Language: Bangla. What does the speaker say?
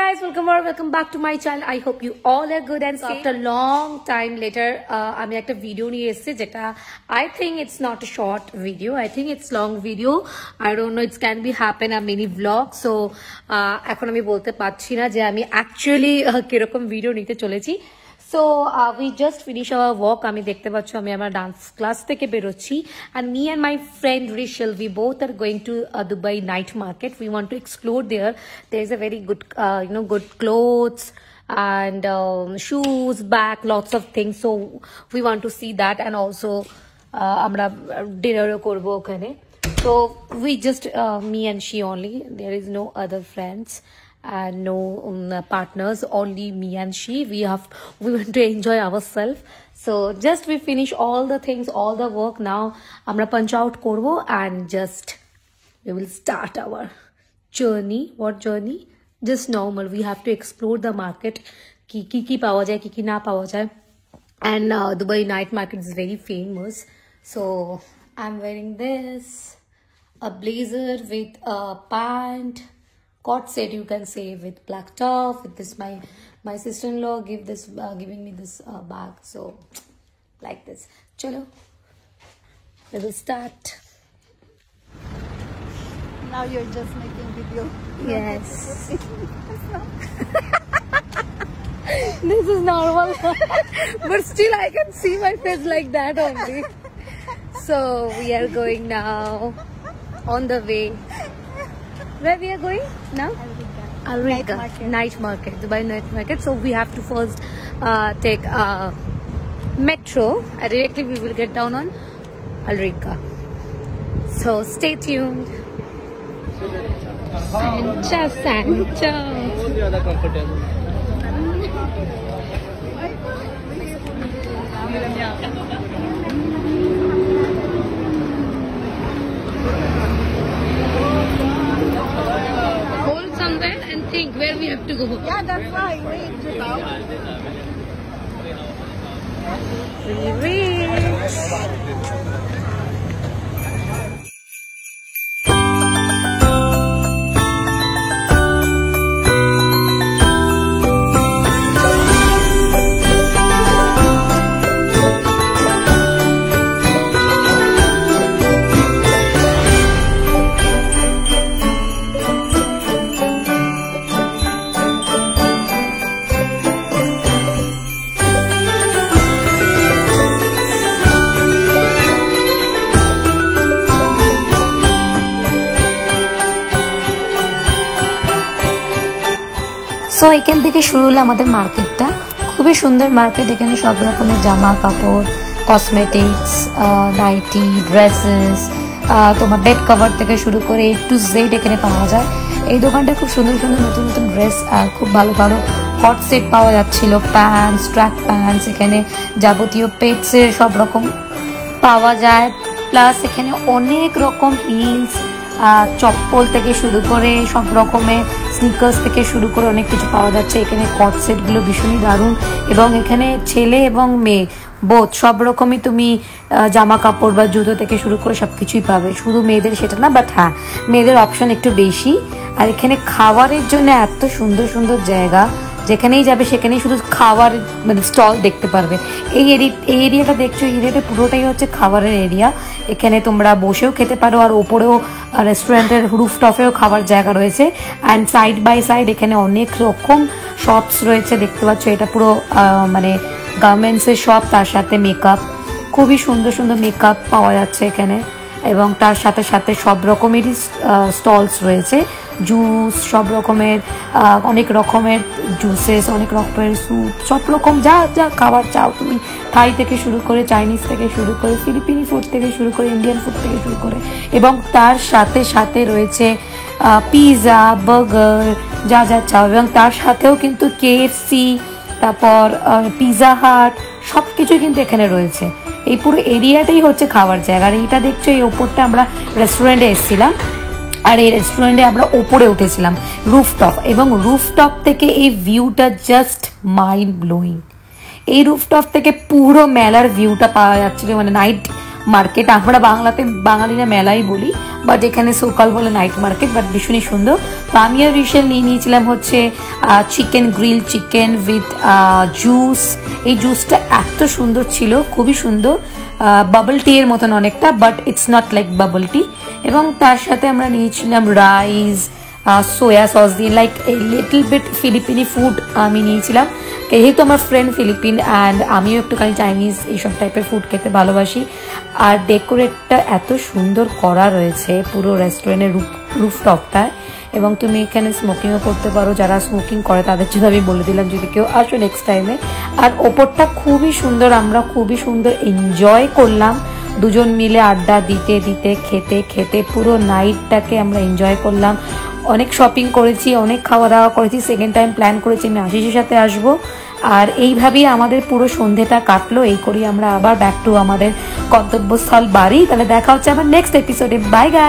guys, welcome back to my channel. I hope you all are good and safe. After a long time later, আমি একটা ভিডিও নিয়ে এসেছি যেটা I think it's not a short video. I think it's long video. I don't know, it can be happen a mini vlog. So এখন আমি বলতে পারছি না যে আমি actually কিরকম ভিডিও নিতে চলেছি. So we just finished our walk. আমি দেখতে পাচ্ছ আমি আমার ডান্স ক্লাস থেকে বেরোচ্ছি and me and my friend Rishal, we both are going to Dubai night market. We want to explore there. There is a very good good clothes and shoes, bag, lots of things. So we want to see that and also আমরা dinner করবো ওখানে. So we just me and she only. There is no other friends and no partners, only me and she. We want to enjoy ourselves. So just we finish all the things, all the work. Now amra punch out korbo and just we will start our journey. What journey? Just normal. We have to explore the market. Ki pawa jay, ki na pawa jay. And Dubai night market is very famous. So I'm wearing this, a blazer with a pant, coat set you can say, with black top. With this my sister-in-law giving me this bag. So like this. Chalo, we will start. Now you're just making video. Yes. This is normal. But still I can see my face like that only. So we are going now on the way. Where we are going now? Al Riga night market, Dubai night market. So we have to first take metro and directly we will get down on Al Riga. So stay tuned. Sancha. Hold somewhere and think where we have to go. Yeah, that's why. Wait, just out. We reach. So এখান থেকে শুরু হলো আমাদের মার্কেটটা। খুবই সুন্দর মার্কেট। এখানে সব রকমের জামা কাপড়, কসমেটিক্স, নাইটি, ড্রেসেস, তোমার বেড কভার থেকে শুরু করে A to Z এখানে পাওয়া যায়। এই দোকানটা খুব সুন্দর সুন্দর নতুন নতুন ড্রেস আর খুব ভালো ভালো হট সেট পাওয়া যাচ্ছিল, প্যান্টস, ট্র্যাক প্যান্টস, এখানে যাবতীয় পেটসের সব রকম পাওয়া যায়। প্লাস এখানে অনেক রকম হিলস, চপ্পল থেকে শুরু করে সব রকমের স্নিকার্স থেকে শুরু করে অনেক কিছু পাওয়া যাচ্ছে। এখানে কট সেটগুলো ভীষণই দারুণ এবং এখানে ছেলে এবং মেয়ে বোথ সব রকমই তুমি জামা কাপড় বা জুতো থেকে শুরু করে সব কিছুই পাবে। শুধু মেয়েদের সেটা না, বাট হ্যাঁ মেয়েদের অপশন একটু বেশি। আর এখানে খাবারের জন্য এত সুন্দর সুন্দর জায়গা, যেখানেই যাবে সেখানেই শুধু খাবার মানে স্টল দেখতে পারবে। এই এরিয়াটা দেখছো, এই এরিয়াটা পুরোটাই হচ্ছে খাবারের এরিয়া। এখানে তোমরা বসেও খেতে পারো আর ওপরেও রেস্টুরেন্টের রুফটপেও খাবার জায়গা রয়েছে। অ্যান্ড সাইড বাই সাইড এখানে অনেক রকম শপস রয়েছে, দেখতে পাচ্ছ। এটা পুরো মানে গার্মেন্টসের শপ, তার সাথে মেকআপ, খুবই সুন্দর সুন্দর মেকআপ পাওয়া যাচ্ছে এখানে। এবং তার সাথে সাথে সব রকমেরই স্টলস রয়েছে, জুস, সব রকমের অনেক রকমের জুসেস, অনেক রকমের স্যুপ, সব রকম যা যা খাবার চাও তুমি, থাই থেকে শুরু করে, চাইনিজ থেকে শুরু করে, ফিলিপিনি ফুড থেকে শুরু করে, ইন্ডিয়ান ফুড থেকে শুরু করে। এবং তার সাথে সাথে রয়েছে পিৎজা, বার্গার, যা যা চাও। এবং তার সাথেও কিন্তু KFC, তারপর পিৎজা হাট, সব কিছুই কিন্তু এখানে রয়েছে। এই পুরো এরিয়াটাই হচ্ছে খাবার জায়গা। আর এইটা দেখছো, এই ওপরটা আমরা রেস্টুরেন্টে এসেছিলাম আর এই রেস্টুরেন্টে আমরা ওপরে উঠেছিলাম রুফটপ, এবং রুফটপ থেকে এই ভিউটা জাস্ট মাইন্ড ব্লোয়িং। এই রুফটপ থেকে পুরো মেলার ভিউটা পাওয়া যাচ্ছিল, মানে নাইট মার্কেট, আমরা বাংলাতে বাঙালিরা মেলাই বলি, বাট এখানে সোকাল বলে নাইট মার্কেট, বাট ভীষণই সুন্দর। তো আমি আর রিশেল নিয়েছিলাম হচ্ছে chicken, grill chicken with juice. এই জুসটা এত সুন্দর ছিল, খুবই সুন্দর, বাবল টি এর মতন অনেকটা, but it's not like bubble tea. এবং তার সাথে আমরা নিয়েছিলাম রাইস, সোয়া সস দিয়ে, like a little bit Filipino food আমি নিয়েছিলাম, যেহেতু আমার ফ্রেন্ড ফিলিপিন অ্যান্ড আমিও একটুখানি চাইনিজ এইসব টাইপের ফুড খেতে ভালোবাসি। আর ডেকোরেটটা এত সুন্দর করা রয়েছে পুরো রেস্টুরেন্টের রুফটপটায়, এবং তুমি এখানে স্মোকিংও করতে পারো, যারা স্মোকিং করে তাদের জন্য আমি বলে দিলাম যদি কেউ আসো নেক্সট টাইমে। আর ওপরটা খুবই সুন্দর, আমরা খুবই সুন্দর এনজয় করলাম দুজন মিলে, আড্ডা দিতে দিতে খেতে খেতে পুরো নাইটটাকে আমরা এনজয় করলাম। অনেক শপিং করেছি, অনেক খাওয়া দাওয়া করেছি, সেকেন্ড টাইম প্ল্যান করেছি আমি আশিসের সাথে আসবো। আর এইভাবেই আমাদের পুরো সন্ধ্যেটা কাটলো। এই করি আমরা আবার ব্যাক টু আমাদের গন্তব্যস্থল বাড়ি। তাহলে দেখা হচ্ছে আবার নেক্সট এপিসোডে। Bye guys.